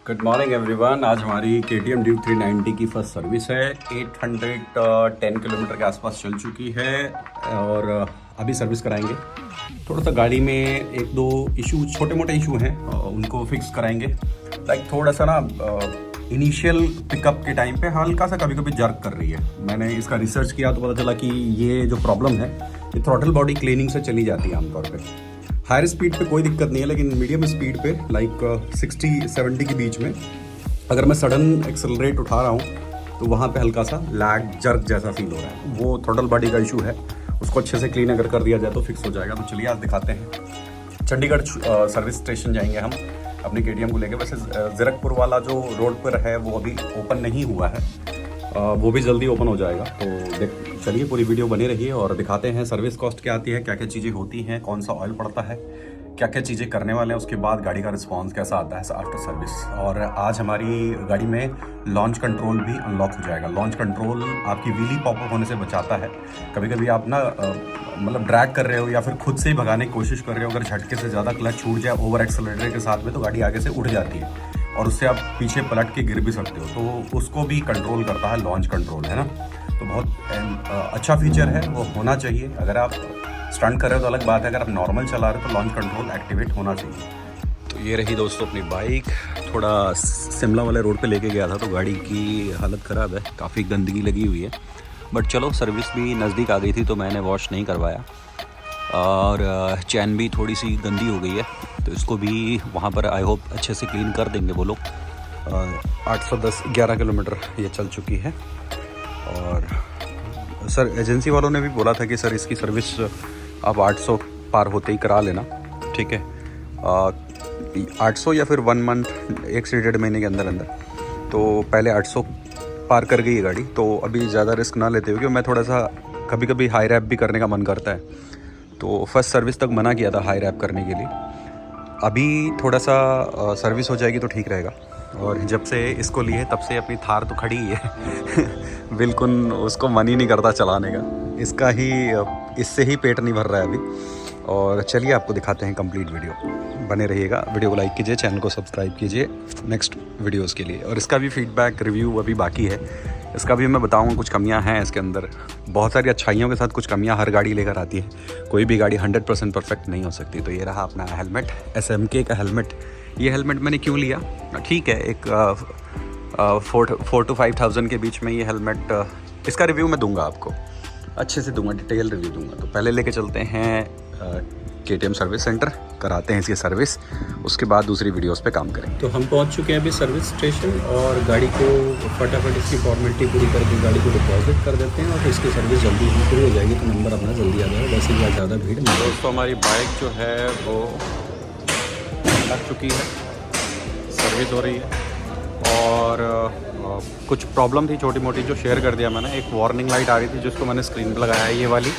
Good morning everyone. आज हमारी KTM Duke 390 की फर्स्ट सर्विस है। 810 किलोमीटर के आसपास चल चुकी है और अभी सर्विस कराएंगे। थोड़ा सा गाड़ी में एक दो इशू, छोटे मोटे इशू हैं, उनको फिक्स कराएंगे। लाइक थोड़ा सा ना इनिशियल पिकअप के टाइम पे हल्का सा कभी कभी जर्क कर रही है। मैंने इसका रिसर्च किया तो पता चला कि ये जो प्रॉब्लम है ये थ्रॉटल बॉडी क्लीनिंग से चली जाती है आमतौर पे। हायर स्पीड पे कोई दिक्कत नहीं है, लेकिन मीडियम स्पीड पे लाइक 60-70 के बीच में अगर मैं सडन एक्सेलरेट उठा रहा हूँ तो वहाँ पे हल्का सा लैग जर्क जैसा फील हो रहा है। वो थ्रॉटल बॉडी का इशू है, उसको अच्छे से क्लीन अगर कर दिया जाए तो फिक्स हो जाएगा। तो चलिए आज दिखाते हैं। चंडीगढ़ सर्विस स्टेशन जाएंगे हम अपनी KTM को लेकर। वैसे ज़ीरकपुर वाला जो रोड पर है वो अभी ओपन नहीं हुआ है, वो भी जल्दी ओपन हो जाएगा। तो चलिए पूरी वीडियो बने रहिए और दिखाते हैं सर्विस कॉस्ट क्या आती है, क्या क्या चीज़ें होती हैं, कौन सा ऑयल पड़ता है, क्या क्या चीज़ें करने वाले हैं, उसके बाद गाड़ी का रिस्पांस कैसा आता है आफ्टर सर्विस। और आज हमारी गाड़ी में लॉन्च कंट्रोल भी अनलॉक हो जाएगा। लॉन्च कंट्रोल आपकी व्हीली पॉपअप होने से बचाता है। कभी कभी आप ना मतलब ड्रैग कर रहे हो या फिर खुद से ही भगाने की कोशिश कर रहे हो, अगर झटके से ज़्यादा क्लच छूट जाए ओवर एक्सेलरेटर के साथ में तो गाड़ी आगे से उठ जाती है और उससे आप पीछे पलट के गिर भी सकते हो। तो उसको भी कंट्रोल करता है लॉन्च कंट्रोल, है ना। तो बहुत अच्छा फीचर है, वो होना चाहिए। अगर आप स्टंट कर रहे हो तो अलग बात है, अगर आप नॉर्मल चला रहे हो तो लॉन्च कंट्रोल एक्टिवेट होना चाहिए। तो ये रही दोस्तों अपनी बाइक। थोड़ा शिमला वाले रोड पे लेके गया था तो गाड़ी की हालत ख़राब है, काफ़ी गंदगी लगी हुई है। बट चलो सर्विस भी नज़दीक आ गई थी तो मैंने वॉश नहीं करवाया। और चैन भी थोड़ी सी गंदी हो गई है तो इसको भी वहाँ पर आई होप अच्छे से क्लीन कर देंगे वो लोग। 811 किलोमीटर ये चल चुकी है। और सर एजेंसी वालों ने भी बोला था कि सर इसकी सर्विस आप 800 पार होते ही करा लेना, ठीक है। 800 या फिर 1 मंथ, 1 से 1.5 महीने के अंदर अंदर। तो पहले 800 पार कर गई है गाड़ी, तो अभी ज़्यादा रिस्क ना लेते हुए, क्योंकि मैं थोड़ा सा कभी कभी हाई रैप भी करने का मन करता है। तो फर्स्ट सर्विस तक मना किया था हाई रैप करने के लिए। अभी थोड़ा सा सर्विस हो जाएगी तो ठीक रहेगा। और जब से इसको लिए तब से अपनी थार तो खड़ी ही है बिल्कुल उसको मन ही नहीं करता चलाने का। इसका ही इससे ही पेट नहीं भर रहा है अभी। और चलिए आपको दिखाते हैं कंप्लीट वीडियो, बने रहिएगा। वीडियो को लाइक कीजिए, चैनल को सब्सक्राइब कीजिए नेक्स्ट वीडियोस के लिए। और इसका भी फीडबैक रिव्यू अभी बाकी है, इसका भी मैं बताऊंगा। कुछ कमियां हैं इसके अंदर, बहुत सारी अच्छाइयों के साथ कुछ कमियां हर गाड़ी लेकर आती है। कोई भी गाड़ी 100% परफेक्ट नहीं हो सकती। तो ये रहा अपना हेलमेट, SMK का हेलमेट। ये हेलमेट मैंने क्यों लिया, ठीक है, एक 4 to 5,000 के बीच में ये हेलमेट, इसका रिव्यू मैं दूंगा आपको, अच्छे से दूंगा, डिटेल रिव्यू दूंगा। तो पहले लेके चलते हैं KTM सर्विस सेंटर, कराते हैं इसकी सर्विस, उसके बाद दूसरी वीडियोस पे काम करेंगे। तो हम पहुंच चुके हैं अभी सर्विस स्टेशन और गाड़ी को फटाफट इसकी फॉर्मेलिटी पूरी करके गाड़ी को डिपॉजिट कर देते हैं और फिर इसकी सर्विस जल्दी शुरू हो जाएगी। तो नंबर अपना जल्दी आ जाएगा, वैसे भी ज़्यादा भीड़ नहीं। दोस्तों हमारी बाइक जो है वो लग चुकी है, सर्विस हो रही है। और कुछ प्रॉब्लम थी छोटी मोटी जो शेयर कर दिया मैंने। एक वार्निंग लाइट आ रही थी जिसको मैंने स्क्रीन पर लगाया है, ये वाली।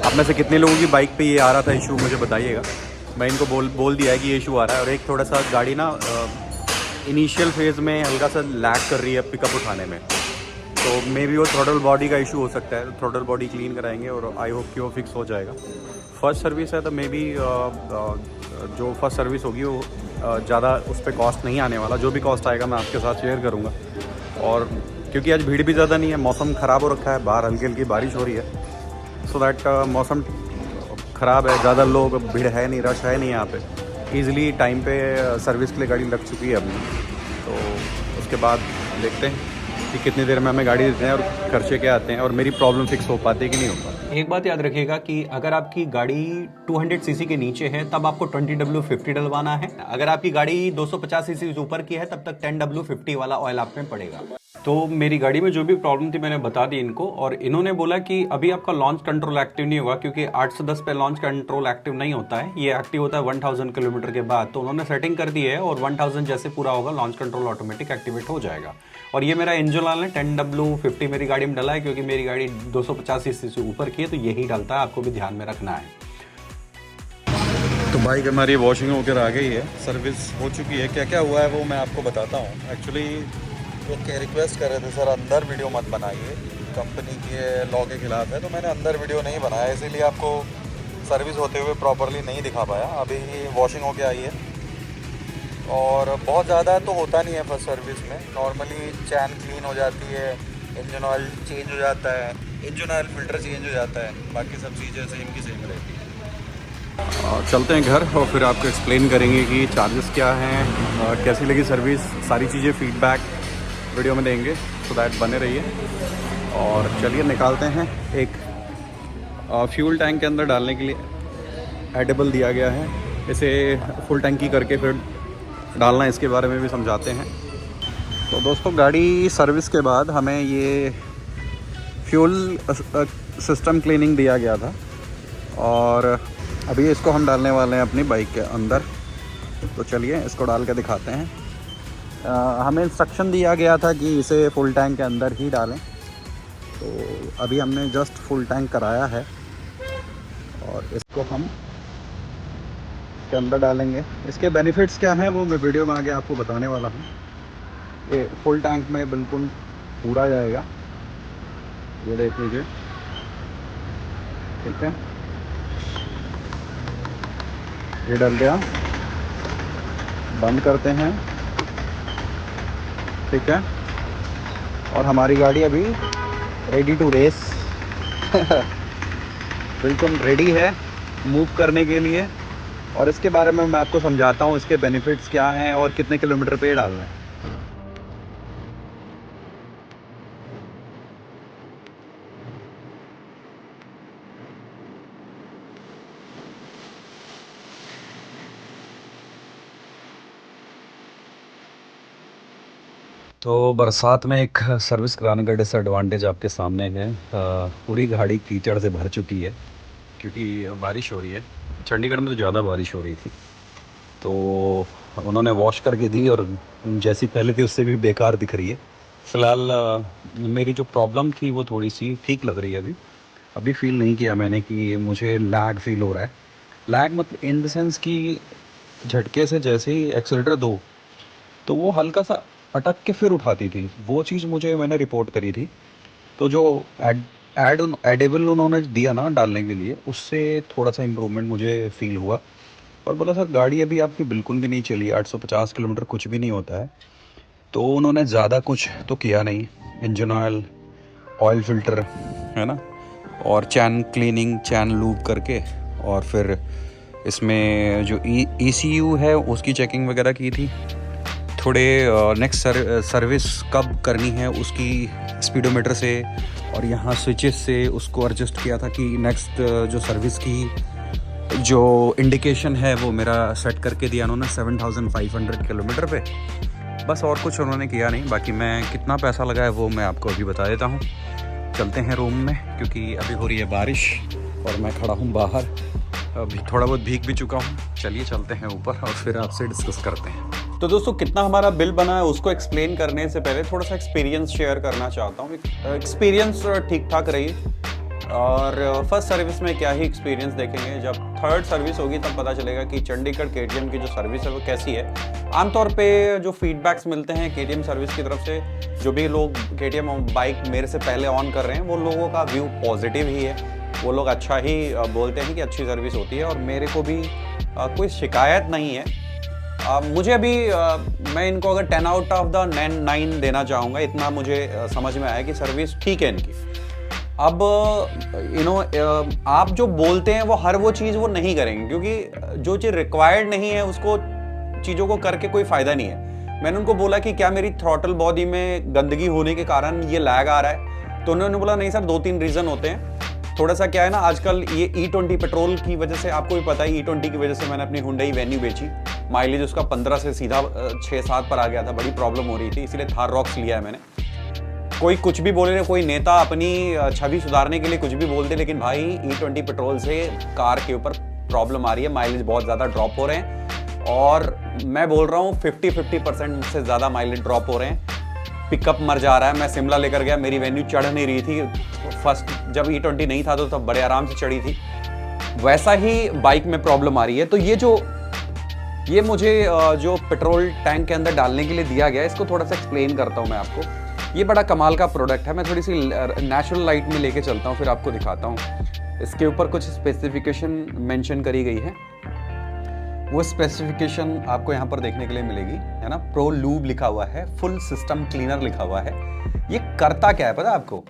आप में से कितने लोगों की बाइक पे ये आ रहा था इशू, मुझे बताइएगा। मैं इनको बोल दिया है कि ये इशू आ रहा है। और एक थोड़ा सा गाड़ी ना इनिशियल फेज़ में हल्का सा लैग कर रही है पिकअप उठाने में, तो मे बी वो थ्रॉटल बॉडी का इशू हो सकता है। तो थ्रॉटल बॉडी क्लीन कराएंगे और आई होप कि वो फिक्स हो जाएगा। फर्स्ट सर्विस है तो मे बी जो फर्स्ट सर्विस होगी वो ज़्यादा उस पर कॉस्ट नहीं आने वाला। जो भी कॉस्ट आएगा मैं आपके साथ शेयर करूँगा। और क्योंकि आज भीड़ भी ज़्यादा नहीं है, मौसम ख़राब हो रखा है, बाहर हल्की हल्की बारिश हो रही है, सो दैट मौसम ख़राब है, ज़्यादा लोग, भीड़ है नहीं, रश है नहीं यहाँ पे। ईज़िली टाइम पे सर्विस के लिए गाड़ी लग चुकी है अपनी। तो उसके बाद देखते हैं कि कितनी देर में हमें गाड़ी देते हैं और खर्चे क्या आते हैं और मेरी प्रॉब्लम फिक्स हो पाती है कि नहीं हो पाती। एक बात याद रखिएगा कि अगर आपकी गाड़ी 200 सीसी के नीचे है तब आपको 20W50 डलवाना है। अगर आपकी गाड़ी 250 सीसी से ऊपर की है तब तक 10W50 वाला ऑयल आप में पड़ेगा। तो मेरी गाड़ी में जो भी प्रॉब्लम थी मैंने बता दी इनको, और इन्होंने बोला कि अभी आपका लॉन्च कंट्रोल एक्टिव नहीं होगा, क्योंकि 8 से 10 पे लॉन्च कंट्रोल एक्टिव नहीं होता है, ये एक्टिव होता है 1000 किलोमीटर के बाद। तो उन्होंने सेटिंग कर दी है और 1000 जैसे पूरा होगा लॉन्च कंट्रोल ऑटोमेटिक एक्टिवेट हो जाएगा। और ये मेरा इंजन ऑयल है 10W50 मेरी गाड़ी में डला है, क्योंकि मेरी गाड़ी 250 सीसी से ऊपर की है तो यही डलता है, आपको भी ध्यान में रखना है। तो बाइक हमारी वॉशिंग होकर आ गई है, सर्विस हो चुकी है। क्या क्या हुआ है वो मैं आपको बताता हूँ। एक्चुअली वो क्या रिक्वेस्ट कर रहे थे, सर अंदर वीडियो मत बनाइए, कंपनी के लॉ के खिलाफ है। तो मैंने अंदर वीडियो नहीं बनाया, इसीलिए आपको सर्विस होते हुए प्रॉपरली नहीं दिखा पाया। अभी वॉशिंग होके आई है और बहुत ज़्यादा तो होता नहीं है फर्स्ट सर्विस में। नॉर्मली चैन क्लीन हो जाती है, इंजन ऑयल चेंज हो जाता है, इंजन ऑयल फिल्टर चेंज हो जाता है, बाकी सब चीज़ें सेम की सेम रहती है। चलते हैं घर और फिर आपको एक्सप्लेन करेंगे कि चार्जेस क्या हैं, कैसी लगी सर्विस, सारी चीज़ें फीडबैक वीडियो में देंगे, सो दैट बने रहिए। और चलिए निकालते हैं। एक फ्यूल टैंक के अंदर डालने के लिए एडिबल दिया गया है, इसे फुल टैंकी करके फिर डालना, इसके बारे में भी समझाते हैं। तो दोस्तों गाड़ी सर्विस के बाद हमें ये फ्यूल सिस्टम क्लीनिंग दिया गया था और अभी इसको हम डालने वाले हैं अपनी बाइक के अंदर। तो चलिए इसको डाल के दिखाते हैं। हमें इंस्ट्रक्शन दिया गया था कि इसे फुल टैंक के अंदर ही डालें, तो अभी हमने जस्ट फुल टैंक कराया है और इसको हम इसके अंदर डालेंगे। इसके बेनिफिट्स क्या हैं वो मैं वीडियो में आगे आपको बताने वाला हूँ। ये फुल टैंक में बिल्कुल पूरा जाएगा, ये देख लीजिए, ठीक है, ये डल गया। बंद करते हैं, ठीक है, और हमारी गाड़ी अभी रेडी टू रेस बिल्कुल रेडी है मूव करने के लिए। और इसके बारे में मैं आपको समझाता हूँ, इसके बेनिफिट्स क्या हैं और कितने किलोमीटर पे डालना है। तो बरसात में एक सर्विस कराने का डिसएडवांटेज आपके सामने है। पूरी गाड़ी कीचड़ से भर चुकी है क्योंकि बारिश हो रही है। चंडीगढ़ में तो ज़्यादा बारिश हो रही थी, तो उन्होंने वॉश करके दी और जैसी पहले थी उससे भी बेकार दिख रही है। फ़िलहाल मेरी जो प्रॉब्लम थी वो थोड़ी सी ठीक लग रही है। अभी फ़ील नहीं किया मैंने कि मुझे लैग फ़ील हो रहा है। लैग मतलब इन द सेंस कि झटके से जैसे ही एक्सीलरेटर दो तो वो हल्का सा अटक के फिर उठाती थी, वो चीज़ मुझे मैंने रिपोर्ट करी थी। तो जो एडेबल उन्होंने दिया ना डालने के लिए, उससे थोड़ा सा इम्प्रूवमेंट मुझे फील हुआ। और बोला सर गाड़ी अभी आपकी बिल्कुल भी नहीं चली, 850 किलोमीटर कुछ भी नहीं होता है। तो उन्होंने ज़्यादा कुछ तो किया नहीं, इंजन ऑयल, ऑयल फिल्टर, है ना, और चैन क्लीनिंग, चैन लूप करके, और फिर इसमें जो ECU है उसकी चेकिंग वगैरह की थी। थोड़े नेक्स्ट सर्विस कब करनी है उसकी स्पीडोमीटर से और यहाँ स्विचेस से उसको एडजस्ट किया था कि नेक्स्ट जो सर्विस की जो इंडिकेशन है वो मेरा सेट करके दिया उन्होंने 7500 किलोमीटर पे। बस और कुछ उन्होंने किया नहीं। बाकी मैं कितना पैसा लगा है वो मैं आपको अभी बता देता हूँ। चलते हैं रूम में क्योंकि अभी हो रही है बारिश और मैं खड़ा हूँ बाहर, अभी थोड़ा बहुत भीग भी चुका हूँ। चलिए चलते हैं ऊपर और फिर आपसे डिस्कस करते हैं। तो दोस्तों कितना हमारा बिल बना है उसको एक्सप्लेन करने से पहले थोड़ा सा एक्सपीरियंस शेयर करना चाहता हूँ। एक्सपीरियंस ठीक ठाक रही और फर्स्ट सर्विस में क्या ही एक्सपीरियंस देखेंगे, जब थर्ड सर्विस होगी तब पता चलेगा कि चंडीगढ़ KTM की जो सर्विस है वो कैसी है। आमतौर पे जो फीडबैक्स मिलते हैं KTM सर्विस की तरफ से, जो भी लोग KTM बाइक मेरे से पहले ऑन कर रहे हैं वो लोगों का व्यू पॉजिटिव ही है। वो लोग अच्छा ही बोलते हैं कि अच्छी सर्विस होती है और मेरे को भी कोई शिकायत नहीं है। मुझे अभी मैं इनको अगर 10 आउट ऑफ द 9 देना चाहूँगा। इतना मुझे समझ में आया कि सर्विस ठीक है इनकी। अब आप जो बोलते हैं वो हर वो चीज़ वो नहीं करेंगे, क्योंकि जो चीज़ रिक्वायर्ड नहीं है उसको चीज़ों को करके कोई फ़ायदा नहीं है। मैंने उनको बोला कि क्या मेरी थ्रॉटल बॉडी में गंदगी होने के कारण ये लैग आ रहा है, तो उन्होंने बोला नहीं सर, 2-3 रीज़न होते हैं। थोड़ा सा क्या है ना, आजकल ये E20 पेट्रोल की वजह से, आपको भी पता है E20 की वजह से मैंने अपनी हुंडई वेन्यू बेची। माइलेज उसका 15 से सीधा 6-7 पर आ गया था, बड़ी प्रॉब्लम हो रही थी, इसीलिए थार रॉक्स लिया है मैंने। कोई कुछ भी बोले, कोई नेता अपनी छवि सुधारने के लिए कुछ भी बोलते, लेकिन भाई E20 पेट्रोल से कार के ऊपर प्रॉब्लम आ रही है, माइलेज बहुत ज़्यादा ड्रॉप हो रहे हैं और मैं बोल रहा हूँ 50% से ज़्यादा माइलेज ड्रॉप हो रहे हैं। पिकअप मर जा रहा है। मैं शिमला लेकर गया, मेरी वेन्यू चढ़ नहीं रही थी। फर्स्ट जब E20 नहीं था तो तब बड़े आराम से चढ़ी थी, वैसा ही बाइक में प्रॉब्लम आ रही है। तो ये मुझे जो पेट्रोल टैंक के अंदर डालने के लिए दिया गया है, इसको थोड़ा सा एक्सप्लेन करता हूँ मैं आपको। ये बड़ा कमाल का प्रोडक्ट है। मैं थोड़ी सी नेचुरल लाइट में लेके चलता हूँ, फिर आपको दिखाता हूँ। इसके ऊपर कुछ स्पेसिफिकेशन मेंशन करी गई है। वो स्पेसिफिकेशन आपको यहाँ पर देखने के लिए मिलेगी, है ना। प्रो लूब लिखा हुआ है, फुल सिस्टम क्लीनर लिखा हुआ है। ये करता क्या है पता है आपको?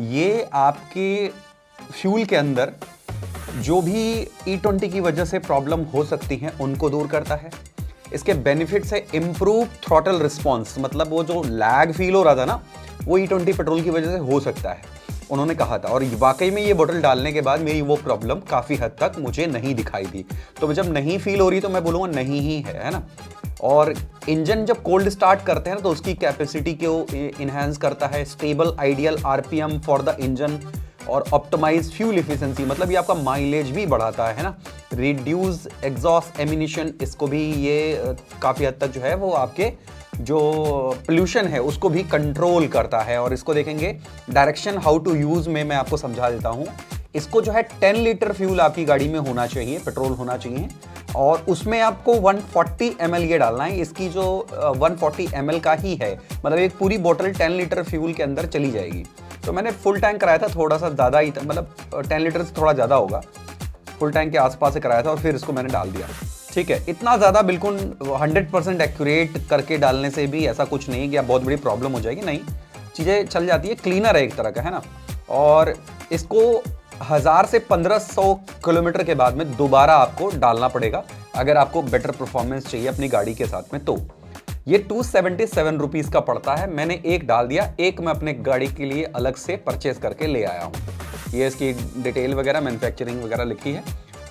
ये आपके फ्यूल के अंदर जो भी E20 की वजह से प्रॉब्लम हो सकती हैं उनको दूर करता है। इसके बेनिफिट्स है इम्प्रूव थ्रॉटल रिस्पॉन्स, मतलब वो जो लैग फील हो रहा था ना, वो E20 पेट्रोल की वजह से हो सकता है, उन्होंने कहा था। और वाकई में ये बोतल डालने के बाद मेरी वो प्रॉब्लम काफ़ी हद तक मुझे नहीं दिखाई दी। तो जब नहीं फील हो रही तो मैं बोलूँगा नहीं ही है ना। और इंजन जब कोल्ड स्टार्ट करते हैं ना तो उसकी कैपेसिटी को इन्हांस करता है, stable ideal RPM for the engine और ऑप्टिमाइज फ्यूल इफिशिएंसी, मतलब ये आपका माइलेज भी बढ़ाता है ना। रिड्यूस एग्जॉस्ट एमिनेशन, इसको भी ये काफ़ी हद तक जो है वो आपके जो पोल्यूशन है उसको भी कंट्रोल करता है। और इसको देखेंगे डायरेक्शन हाउ टू यूज में मैं आपको समझा देता हूँ। इसको जो है 10 लीटर फ्यूल आपकी गाड़ी में होना चाहिए, पेट्रोल होना चाहिए, और उसमें आपको 140 ml ये डालना है। इसकी जो 140 ml का ही है, मतलब एक पूरी बोतल 10 लीटर फ्यूल के अंदर चली जाएगी। तो मैंने फुल टैंक कराया था, थोड़ा सा ज़्यादा ही था, मतलब 10 लीटर से थोड़ा ज़्यादा होगा, फुल टैंक के आसपास से कराया था और फिर इसको मैंने डाल दिया। ठीक है, इतना ज़्यादा बिल्कुल 100% एक्यूरेट करके डालने से भी ऐसा कुछ नहीं कि आप बहुत बड़ी प्रॉब्लम हो जाएगी, नहीं, चीज़ें चल जाती है। क्लीनर है एक तरह का, है ना। और इसको 1000 से 1500 किलोमीटर के बाद में दोबारा आपको डालना पड़ेगा अगर आपको बेटर परफॉर्मेंस चाहिए अपनी गाड़ी के साथ में। तो ये 277 रुपीज़ का पड़ता है। मैंने एक डाल दिया, एक मैं अपने गाड़ी के लिए अलग से परचेज करके ले आया हूँ। ये इसकी डिटेल वगैरह, मैन्युफैक्चरिंग वगैरह लिखी है।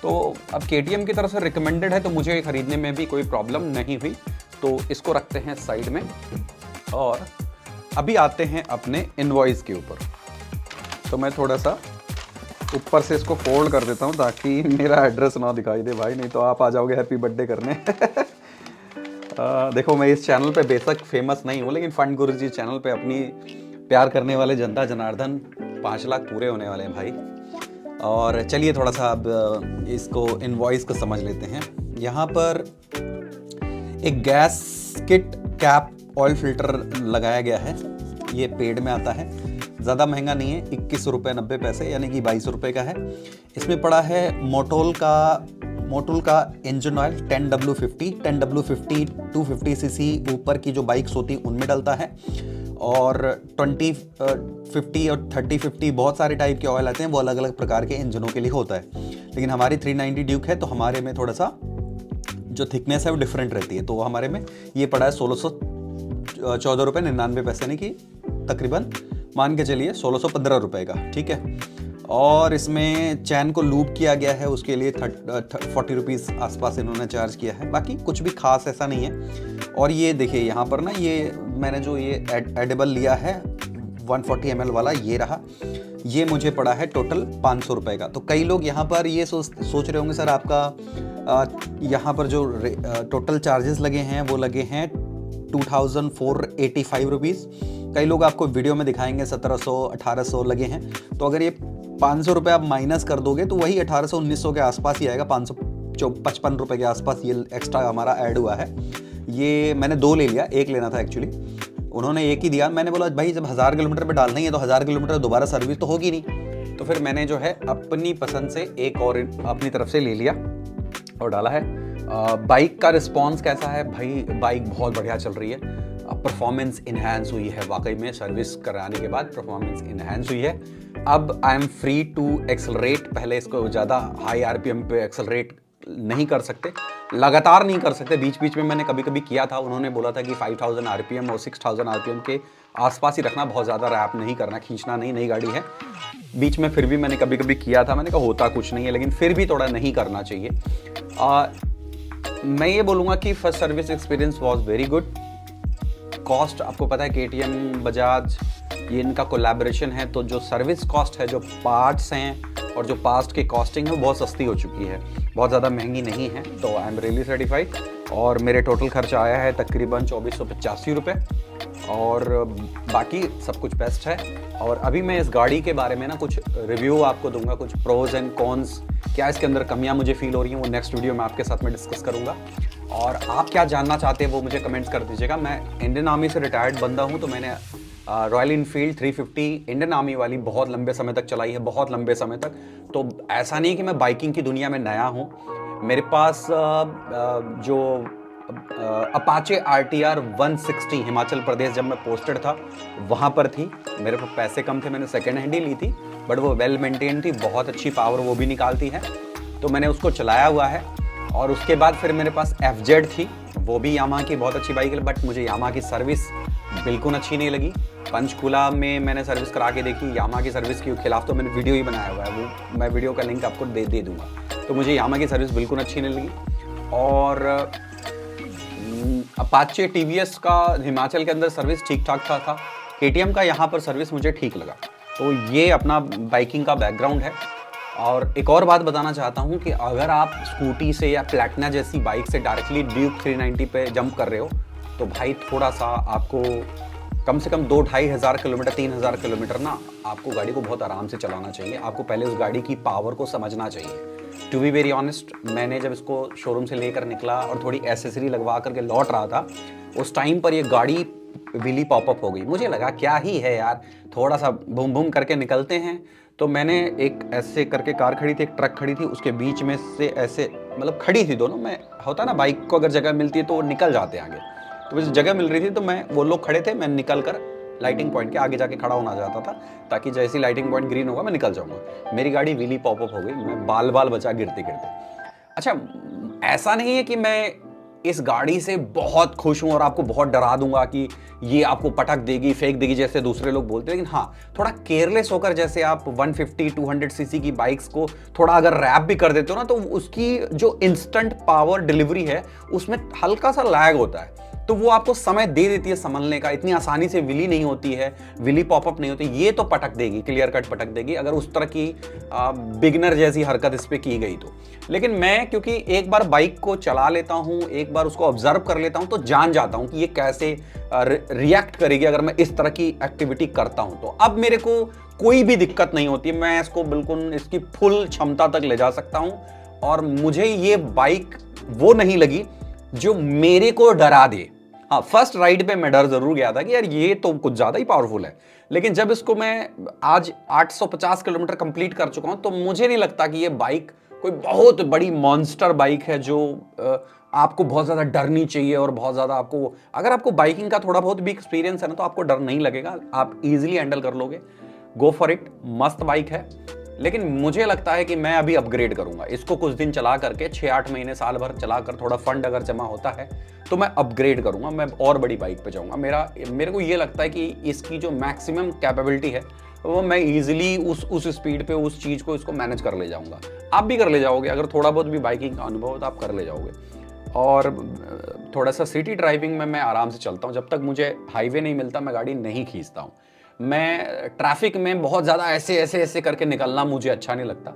तो अब KTM की तरफ से रिकमेंडेड है तो मुझे खरीदने में भी कोई प्रॉब्लम नहीं हुई। तो इसको रखते हैं साइड में और अभी आते हैं अपने इनवॉइस के ऊपर। तो मैं थोड़ा सा ऊपर से इसको फोल्ड कर देता हूँ ताकि मेरा एड्रेस ना दिखाई दे भाई, नहीं तो आप आ जाओगे हैप्पी बर्थडे करने। देखो, मैं इस चैनल पे बेशक फेमस नहीं हूँ, लेकिन फंड गुरुजी चैनल पे अपनी प्यार करने वाले जनता जनार्दन 5 लाख पूरे होने वाले हैं भाई। और चलिए थोड़ा सा अब इसको इनवॉइस को समझ लेते हैं। यहाँ पर एक gas kit cap oil filter लगाया गया है, ये पेड में आता है, ज़्यादा महंगा नहीं है, 21 रुपये 90 पैसे, यानी कि 22 रुपये का है। इसमें पड़ा है मोटोल का इंजन ऑयल 10W50 250 सीसी ऊपर की जो बाइक्स होती हैं उनमें डलता है। और 2050 और 3050 बहुत सारे टाइप के ऑयल आते हैं, वो अलग अलग प्रकार के इंजनों के लिए होता है। लेकिन हमारी 390 ड्यूक है तो हमारे में थोड़ा सा जो थिकनेस है वो डिफरेंट रहती है। तो हमारे में ये पड़ा है 1614 रुपये 99 पैसे, यानी कि तकरीबन मान के चलिए 1615 रुपये का। ठीक है, और इसमें चैन को लूप किया गया है, उसके लिए 40 रुपीज़ आसपास इन्होंने चार्ज किया है। बाकी कुछ भी खास ऐसा नहीं है। और ये देखिए यहाँ पर ना, ये मैंने जो ये एडिबल लिया है 140 ml वाला, ये रहा, ये मुझे पड़ा है टोटल 500 रुपये का। तो कई लोग यहाँ पर ये सोच रहे होंगे सर आपका यहाँ पर जो टोटल चार्जेस लगे हैं वो लगे हैं 2485 रुपीज़। कई लोग आपको वीडियो में दिखाएंगे 1700 1800 लगे हैं। तो अगर ये 500 रुपये आप माइनस कर दोगे तो वही 1800 1900 के आसपास ही आएगा, 555 रुपये के आसपास ये एक्स्ट्रा हमारा ऐड हुआ है। ये मैंने 2 ले लिया, 1 लेना था एक्चुअली, उन्होंने 1 ही दिया। मैंने बोला भाई जब 1000 किलोमीटर पे डालना ही है तो 1000 किलोमीटर दोबारा सर्विस तो होगी नहीं। तो फिर मैंने जो है अपनी पसंद से एक और अपनी तरफ से ले लिया और डाला है। बाइक का रिस्पॉन्स कैसा है भाई? बाइक बहुत बढ़िया चल रही है, परफॉर्मेंस इन्हांस हुई है, वाकई में सर्विस कराने के बाद परफॉर्मेंस इन्हांस हुई है। अब I am free to accelerate, पहले इसको ज़्यादा हाई RPM पे एक्सेलरेट नहीं कर सकते, लगातार नहीं कर सकते, बीच बीच में मैंने कभी कभी किया था। उन्होंने बोला था कि 5000 RPM और 6000 RPM के आसपास ही रखना, बहुत ज़्यादा रैप नहीं करना, खींचना नहीं, नई गाड़ी है। बीच में फिर भी मैंने कभी कभी किया था, मैंने कहा होता कुछ नहीं है, लेकिन फिर भी थोड़ा नहीं करना चाहिए। मैं ये बोलूँगा कि first service experience was very good. Cost आपको पता है KTM बजाज ये इनका कोलैबोरेशन है, तो जो सर्विस कॉस्ट है, जो पार्ट्स हैं और जो पास्ट की कॉस्टिंग है वो बहुत सस्ती हो चुकी है, बहुत ज़्यादा महंगी नहीं है। तो आई एम रियली सेटिस्फाइड। और मेरे टोटल खर्चा आया है तकरीबन 2485 रुपये और बाकी सब कुछ बेस्ट है। और अभी मैं इस गाड़ी के बारे में ना कुछ रिव्यू आपको दूंगा, कुछ प्रोज एंड कॉन्स, क्या इसके अंदर कमियां मुझे फील हो रही हैं, वो नेक्स्ट वीडियो में आपके साथ में डिस्कस करूंगा। और आप क्या जानना चाहते हैं वो मुझे कमेंट्स कर दीजिएगा। मैं इंडियन आर्मी से रिटायर्ड बंदा हूं, तो मैंने रॉयल इनफील्ड 350 इंडियन आर्मी वाली बहुत लंबे समय तक चलाई है, बहुत लंबे समय तक। तो ऐसा नहीं कि मैं बाइकिंग की दुनिया में नया हूँ, मेरे पास जो अपाचे RTR 160 हिमाचल प्रदेश जब मैं पोस्टेड था वहाँ पर थी। मेरे पास पैसे कम थे, मैंने सेकेंड हैंड ही ली थी, बट वो वेल मेंटेन थी, बहुत अच्छी पावर वो भी निकालती है, तो मैंने उसको चलाया हुआ है। और उसके बाद फिर मेरे पास FZ थी, वो भी यामाहा की बहुत अच्छी बाइक है, बट मुझे यामाहा की सर्विस बिल्कुल अच्छी नहीं लगी। पंचकूला में मैंने सर्विस करा के देखी, यामाहा की सर्विस के खिलाफ तो मैंने वीडियो ही बनाया हुआ है, वो मैं वीडियो का लिंक आपको दे दूंगा। तो मुझे यामाहा की सर्विस बिल्कुल अच्छी नहीं लगी। और अपाचे TVS का हिमाचल के अंदर सर्विस ठीक ठाक था। KTM का यहाँ पर सर्विस मुझे ठीक लगा। तो ये अपना बाइकिंग का बैकग्राउंड है। और एक और बात बताना चाहता हूँ कि अगर आप स्कूटी से या प्लैटिना जैसी बाइक से डायरेक्टली ड्यूक 390 पे जंप कर रहे हो तो भाई थोड़ा सा आपको कम से कम 2-2.5 किलोमीटर 3,000 किलोमीटर ना आपको गाड़ी को बहुत आराम से चलाना चाहिए। आपको पहले उस गाड़ी की पावर को समझना चाहिए। टू बी वेरी ऑनेस्ट, मैंने जब इसको शोरूम से लेकर निकला और थोड़ी एसेसरी लगवा करके लौट रहा था, उस टाइम पर ये गाड़ी व्हीली पॉपअप हो गई। मुझे लगा क्या ही है यार, थोड़ा सा बूम बूम करके निकलते हैं। तो मैंने एक ऐसे करके कार खड़ी थी, एक ट्रक खड़ी थी, उसके बीच में से ऐसे मतलब खड़ी थी दोनों। मैं होता ना बाइक को अगर जगह मिलती है तो वो निकल जाते हैं आगे, तो वैसे जगह मिल रही थी तो मैं वो लोग खड़े थे, मैं निकल कर लाइटिंग पॉइंट के आगे जाके खड़ा होना चाहता था ताकि जैसे ही लाइटिंग पॉइंट ग्रीन होगा मैं निकल जाऊंगा। मेरी गाड़ी व्हीली पॉपअप हो गई, मैं बाल बाल बचा गिरते गिरते। अच्छा, ऐसा नहीं है कि मैं इस गाड़ी से बहुत खुश हूं और आपको बहुत डरा दूंगा कि ये आपको पटक देगी, फेंक देगी जैसे दूसरे लोग बोलते हैं, लेकिन हाँ थोड़ा केयरलेस होकर जैसे आप 150-200 सीसी की बाइक्स को थोड़ा अगर रैप भी कर देते हो ना तो उसकी जो इंस्टेंट पावर डिलीवरी है उसमें हल्का सा लैग होता है, तो वो आपको समय दे देती है संभलने का। इतनी आसानी से विली नहीं होती है, विली पॉपअप नहीं होती। ये तो पटक देगी, क्लियर कट पटक देगी अगर उस तरह की बिगनर जैसी हरकत इस पे की गई तो। लेकिन मैं क्योंकि एक बार बाइक को चला लेता हूं, एक बार उसको ऑब्जर्व कर लेता हूं, तो जान जाता हूं कि ये कैसे रिएक्ट करेगी अगर मैं इस तरह की एक्टिविटी करता हूं। तो अब मेरे को कोई भी दिक्कत नहीं होती, मैं इसको बिल्कुल इसकी फुल क्षमता तक ले जा सकता हूं। और मुझे ये बाइक वो नहीं लगी जो मेरे को डरा दे। हाँ, फर्स्ट राइड पे मैं डर जरूर गया था कि यार ये तो कुछ ज्यादा ही पावरफुल है, लेकिन जब इसको मैं आज 850 किलोमीटर कंप्लीट कर चुका हूं तो मुझे नहीं लगता कि ये बाइक कोई बहुत बड़ी मॉन्स्टर बाइक है जो आपको बहुत ज्यादा डरनी चाहिए। और बहुत ज्यादा आपको, अगर आपको बाइकिंग का थोड़ा बहुत भी एक्सपीरियंस है ना तो आपको डर नहीं लगेगा, आप इजीली हैंडल कर लोगे। गो फॉर इट, मस्त बाइक है। लेकिन मुझे लगता है कि मैं अभी अपग्रेड करूंगा इसको, कुछ दिन चला करके 6-8 महीने साल भर चला कर थोड़ा फंड अगर जमा होता है तो मैं अपग्रेड करूंगा, मैं और बड़ी बाइक पे जाऊंगा। मेरे को ये लगता है कि इसकी जो मैक्सिमम कैपेबिलिटी है वो मैं इजीली उस स्पीड पे उस चीज को इसको मैनेज कर ले जाऊंगा। आप भी कर ले जाओगे, अगर थोड़ा बहुत भी बाइकिंग का अनुभव हो तो आप कर ले जाओगे। और थोड़ा सा सिटी ड्राइविंग में मैं आराम से चलता हूँ, जब तक मुझे हाईवे नहीं मिलता मैं गाड़ी नहीं खींचता हूँ। मैं ट्रैफिक में बहुत ज़्यादा ऐसे करके निकलना मुझे अच्छा नहीं लगता।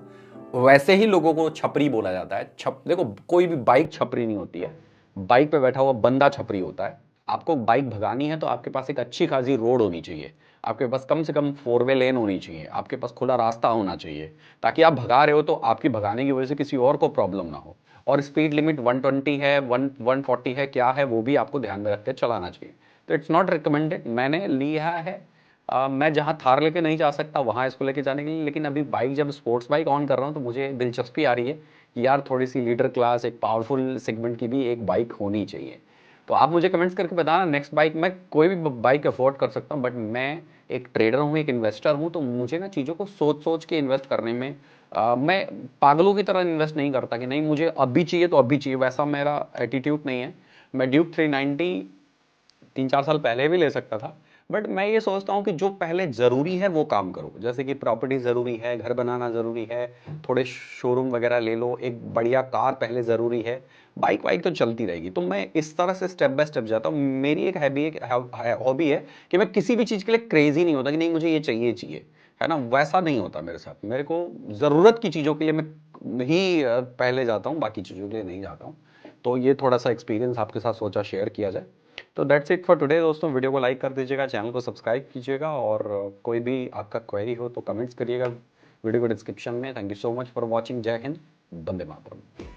वैसे ही लोगों को छपरी बोला जाता है। देखो, कोई भी बाइक छपरी नहीं होती है, बाइक पे बैठा हुआ बंदा छपरी होता है। आपको बाइक भगानी है तो आपके पास एक अच्छी खासी रोड होनी चाहिए, आपके पास कम से कम 4 वे लेन होनी चाहिए, आपके पास खुला रास्ता होना चाहिए, ताकि आप भगा रहे हो तो आपकी भगाने की वजह से किसी और को प्रॉब्लम ना हो। और स्पीड लिमिट 120 है, 140 है, क्या है वो भी आपको ध्यान में रख के चलाना चाहिए। तो इट्स नॉट रिकमेंडेड, मैंने लिया है। मैं जहाँ थार लेके नहीं जा सकता वहाँ इसको लेके जाने के लिए, लेकिन अभी बाइक जब स्पोर्ट्स बाइक ऑन कर रहा हूँ तो मुझे दिलचस्पी आ रही है कि यार थोड़ी सी लीडर क्लास, एक पावरफुल सेगमेंट की भी एक बाइक होनी चाहिए। तो आप मुझे कमेंट्स करके बताना नेक्स्ट बाइक। मैं कोई भी बाइक अफोर्ड कर सकता हूँ, बट मैं एक ट्रेडर हूँ, एक इन्वेस्टर हूँ, तो मुझे ना चीज़ों को सोच सोच के इन्वेस्ट करने में मैं पागलों की तरह इन्वेस्ट नहीं करता कि नहीं मुझे अभी चाहिए तो अभी चाहिए, वैसा मेरा एटीट्यूड नहीं है। मैं ड्यूक 390 3-4 साल पहले भी ले सकता था, बट मैं ये सोचता हूँ कि जो पहले ज़रूरी है वो काम करो। जैसे कि प्रॉपर्टी ज़रूरी है, घर बनाना ज़रूरी है, थोड़े शोरूम वगैरह ले लो, एक बढ़िया कार पहले ज़रूरी है, बाइक वाइक तो चलती रहेगी। तो मैं इस तरह से स्टेप बाय स्टेप जाता हूँ। मेरी एक हॉबी है कि मैं किसी भी चीज़ के लिए क्रेजी नहीं होता कि नहीं मुझे ये चाहिए चाहिए, है ना, वैसा नहीं होता मेरे साथ। मेरे को ज़रूरत की चीज़ों के लिए मैं ही पहले जाता हूँ, बाकी चीज़ों के लिए नहीं जाता हूँ। तो ये थोड़ा सा एक्सपीरियंस आपके साथ सोचा शेयर किया जाए। तो दैट्स इट फॉर टुडे दोस्तों। वीडियो को लाइक कर दीजिएगा, चैनल को सब्सक्राइब कीजिएगा, और कोई भी आपका क्वेरी हो तो कमेंट्स करिएगा वीडियो को डिस्क्रिप्शन में। Thank you so much for watching. जय हिंद, वंदे मातरम।